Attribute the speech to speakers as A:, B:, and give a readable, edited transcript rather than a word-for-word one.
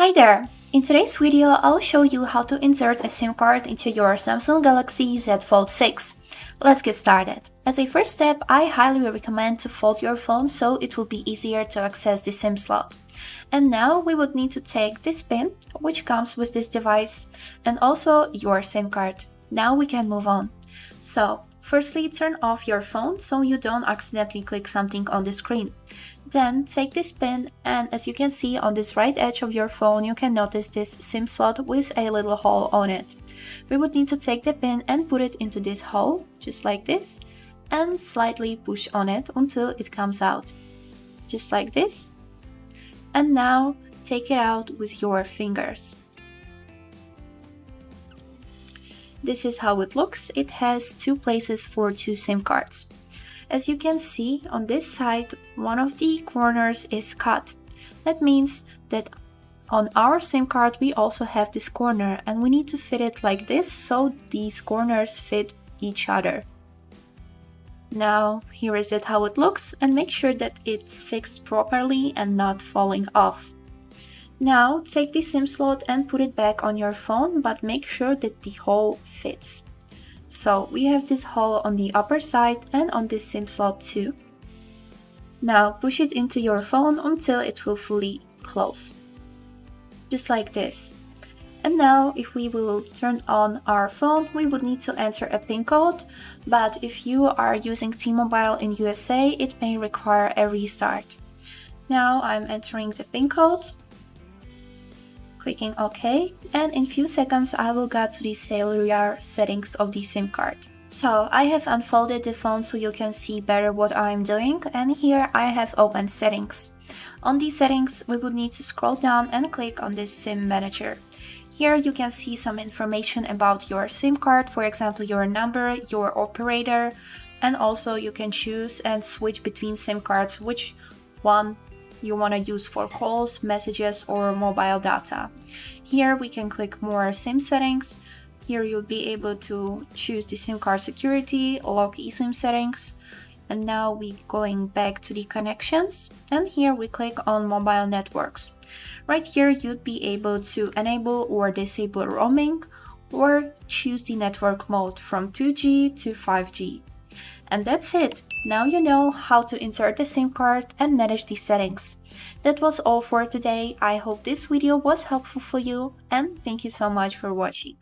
A: Hi there! In today's video, I'll show you how to insert a SIM card into your Samsung Galaxy Z Fold 6. Let's get started. As a first step, I highly recommend to fold your phone so it will be easier to access the SIM slot. And now we would need to take this pin, which comes with this device, and also your SIM card. Now we can move on. So, firstly, turn off your phone so you don't accidentally click something on the screen. Then take this pin, and as you can see on this right edge of your phone, you can notice this SIM slot with a little hole on it. We would need to take the pin and put it into this hole, just like this, and slightly push on it until it comes out, just like this. And now take it out with your fingers. This is how it looks. It has two places for two SIM cards. As you can see on this side, one of the corners is cut. That means that on our SIM card we also have this corner, and we need to fit it like this so these corners fit each other. Now here is it how it looks, and make sure that it's fixed properly and not falling off. Now take the SIM slot and put it back on your phone, but make sure that the hole fits. So we have this hole on the upper side and on this SIM slot too. Now push it into your phone until it will fully close. Just like this. And now if we will turn on our phone, we would need to enter a PIN code, but if you are using T-Mobile in USA, it may require a restart. Now I'm entering the PIN code, clicking OK, and in few seconds I will get to the cellular settings of the SIM card. So I have unfolded the phone so you can see better what I'm doing, and here I have opened settings. On these settings we would need to scroll down and click on this SIM manager. Here you can see some information about your SIM card, for example your number, your operator, and also you can choose and switch between SIM cards which one you want to use for calls, messages, or mobile data. Here we can click more SIM settings. Here you'll be able to choose the SIM card security, lock eSIM settings. And now we going back to the connections, and here we click on mobile networks. Right here you'd be able to enable or disable roaming, or choose the network mode from 2G to 5G. And that's it. Now you know how to insert the SIM card and manage the settings. That was all for today. I hope this video was helpful for you, and thank you so much for watching.